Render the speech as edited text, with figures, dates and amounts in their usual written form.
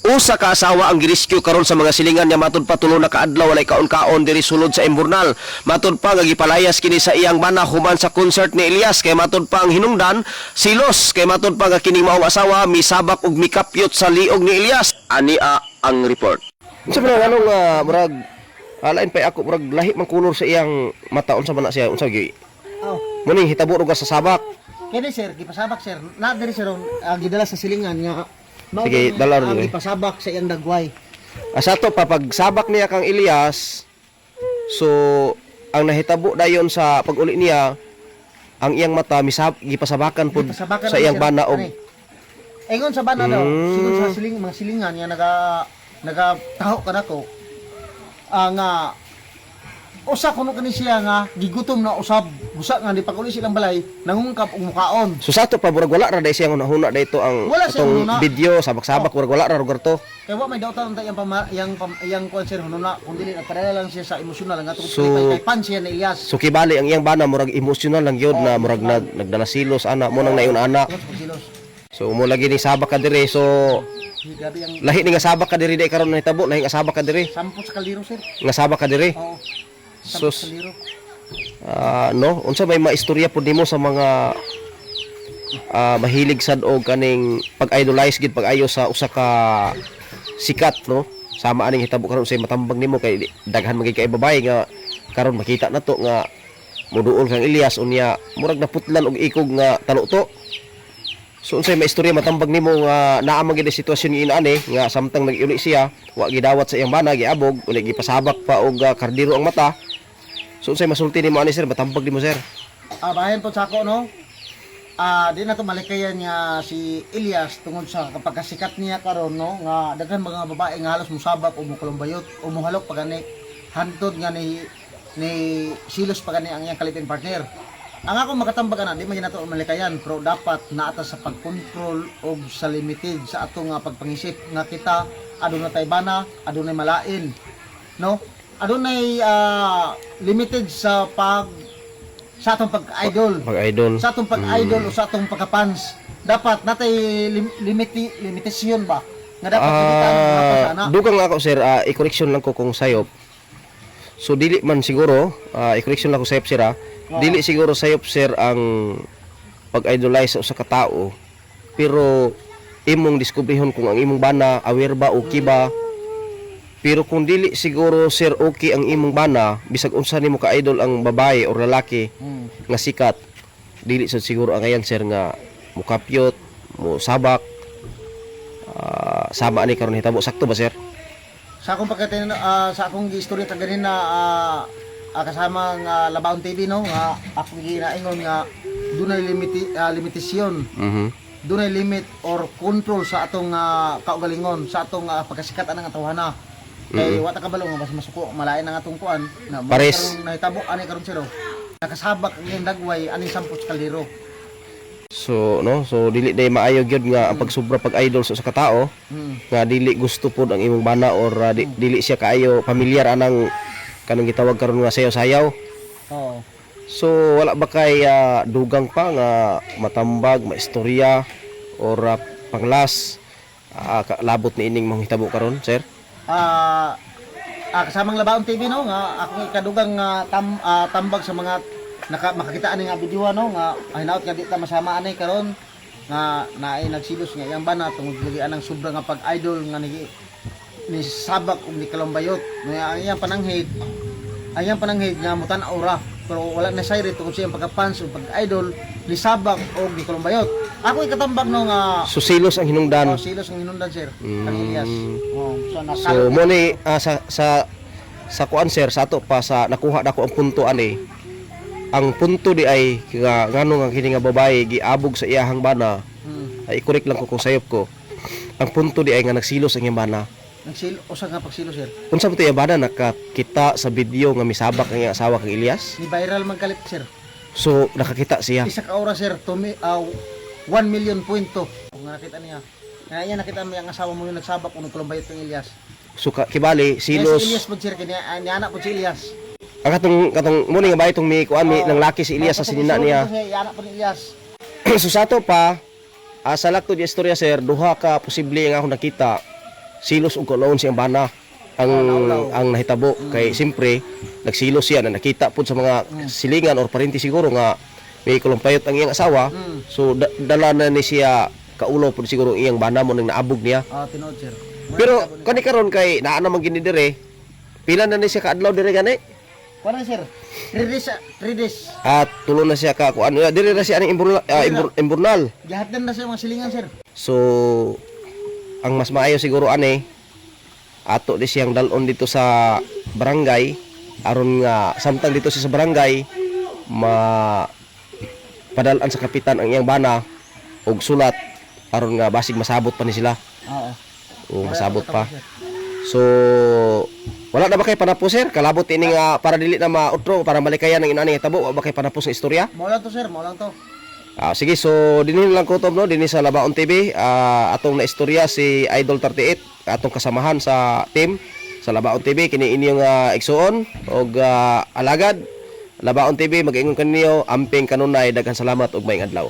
Usa ka asawa ang girescue karon sa mga silingan niya matud pa tulo na kaadlaw walay kaon-kaon diri sulod sa Imburnal. Matud pa nga gipalayas kini sa iyang bana human sa concert ni Elias kay matud pa ang hinungdan silos kay matud pa nga kining maong asawa misabak ug mikapyot sa liog ni Elias. Ani ang report. Unsa man anong murag alain pa ako murag lahi man kulor sa iyang mata unsa man na siya unsa gi? Oh. Muni hitabo ug sa sabak. Kini sir, gipasabak sir. Na diri sir gidala sa silingan nga Sige, dala rin. gipasabak sa iyang dagway. Asa to pa pagsabak niya kang Elias. So ang nahitabo dayon sa pag-uli niya ang iyang mata gipasabakan pud Gipasabakan sa iyang sir. bana og Ingon sa bana daw, sigon sa mga silingan nga taho kanako. Nga usa kuno kani siya nga gigutom na usab busa nga di pag-uli silang balay nangungkap og mukaon. So sa to pa murag wala ra day siya huna dito ang Wala siyang atong huna. video sabak-sabak murag wala ra lugar to. Kaya wa may dautan ta yang konser hununa kun dili nagpadala lang siya sa emosyonal nga tungod So- kay pansiya ni Elias. So kibali ang iyang bana murag emosyonal lang gyud na murag nagdala silos ana mo nang nayon anak. Silos. So mo lagi ni sabak ka diri so Grabe yang lahi ni nga sabak ka diri day karon nahitabo lahi nga sabak ka diri sampo sa kaldero sir. nga sabak ka diri. Oo. Sampo Sus. sa kaldero. No unsa may maistorya pud nimo sa mga mahilig sad og kaning pag-idolize gid pag-ayo sa usa ka sikat no sama aning hitabo karon say matambag nimo kay daghan magay kay babae nga karon makita na to nga muduol kang Elias unya murag naputlan og ikog nga taluto. So unsay maistorya matambag nimo nga naa man gid sitwasyon ni inani nga samtang nag-uli siya wa gidawat sa iyang bana giabog uli gipasabak pa og kardiro ang mata. So unsay masulti nimo ani sir matambag nimo sir? Bahin po sa ako, no? Di na to malikayan niya si Elias tungod sa kapagkasikat niya karon no? Nga daghan mga babae nga halos musabak o mukulumbayot o muhalok pagani hantod nga ni silos pagani ang iyang kalipin partner. Ang ako makatambag na, di man nato malikayan pero dapat naata sa pagkontrol o sa limited sa ato nga pagpangisip nga kita adunay taybana, adunay malain, no? Adunay limited sa atong pag-idol. Pag-idol. Sa atong pag-idol o sa atong pagka-fans. Dapat natay limitasyon ba? Nga dapat kita sana. Dugang ako sir, i-correction lang ko kung sayop. So dili man siguro, i-correction lang ko sayop sir Dili siguro sayop sir ang pag-idolize sa usa ka tao. Pero imong diskubrihon kung ang imong bana aware ba okay ba. Pero kung dili siguro sir okay ang imong bana bisag unsa nimo ka idol ang babae o lalaki nga sikat. Dili sad siguro ang ayan sir nga mukapyot, mo sabak. Sama ani karon hitabo sakto ba sir? Sa akong pagkatin sa akong istorya kaganin na kasama nga Labaon TV no nga ako ginaingon nga dunay limitasyon. Dunay limit or control sa atong kaugalingon, sa atong pagkasikatan ng atawhana. Kay wa ta kabalo nga mas masuko malain ang atong kuan na Pares. karon nahitabo ani karon sir. Nakasabak ang iyang dagway ani sampot sa kaldero. So no, so dili day maayo gyud nga ang pagsubra pag-idol sa usa ka tawo nga dili gusto pud ang imong bana or dili siya kaayo pamilyar anang kanang gitawag karon nga sayaw-sayaw. Oo. So wala ba kay dugang pa nga matambag, maistorya or panglas labot ni ining manghitabo karon, sir? Kasamang Labaon TV no nga akong ikadugang tambag sa mga makakita ani nga video no nga hinaut nga di ta masama ani karon nga naay nagsilos nga iyang bana tungod dili anang sobra nga pag-idol nga ni sabak ug ni kalumbayot nga ang iyang pananghid nga mutan aura pero wala na sayre tungod sa iyang pagka-fans ug pag-idol ni sabak ug ni kalumbayot. Ako ikatambag no nga So silos ang hinungdan. silos ang hinundan sir kang Elias. So So mo ni sa kuan sir sa ato pa sa nakuha nako ang punto ani. Ang punto di ay nga ngano nga kini nga babae giabog sa iyahang bana. Ay correct lang ko kung sayop ko. Ang punto di ay nga nagsilos ang iyang bana. usa nga pagsilo sir. Unsa man to iyang bana nakakita sa video nga misabak ang iyang asawa kang Elias? Ni viral man kalit sir. So nakakita siya. Isa ka oras sir 1 million punto. Kung nakita niya. Kaya nakita mo yung asawa mo yung nagsabak kung nagkulumbayot ng Elias. So kibali silos. Si Elias po sir kanya ni anak po si Elias. Katong muni nga ba itong mi kuan mi nang laki si Elias sa sinina niya. Anak po ni Elias. So sa to pa sa lakto di istorya sir duha ka posible nga ako nakita silos og kaulaon siyang bana ang nahitabo kay simpre nagsilos siya na nakita pud sa mga silingan or parente siguro nga may kulumpayot ang iyang asawa. So dala na ni siya kaulaw pud siguro ang iyang bana mo nang naabog niya. Tinuod sir. Pero kani karon kay naa naman gini dire. Pila na ni siya kaadlaw dire gani? Kuan sir. 3 days. At tulo na siya ka kuan dire na siya ang imburnal. Gihatdan na sa mga silingan sir. So ang mas maayo siguro ani ato di siyang dalon dito sa barangay aron nga samtang dito siya sa barangay padalan sa kapitan ang iyang bana og sulat aron nga basig masabot pa ni sila. Oo. O masabot pa. So wala na ba kay panapos sir? Kalabot ini nga para dili na mautro para malikayan ang inani nga tabo, wa ba kay panapos nga istorya? Mao lang to sir, mao lang to. Sige, so dinhi lang ko no, dinhi sa Labaon TV, atong naistorya si Idol 38, atong kasamahan sa team sa Labaon TV kini inyong igsuon og alagad Labaon TV mag-ingon kaninyo amping kanunay, daghang salamat ug maayong adlaw.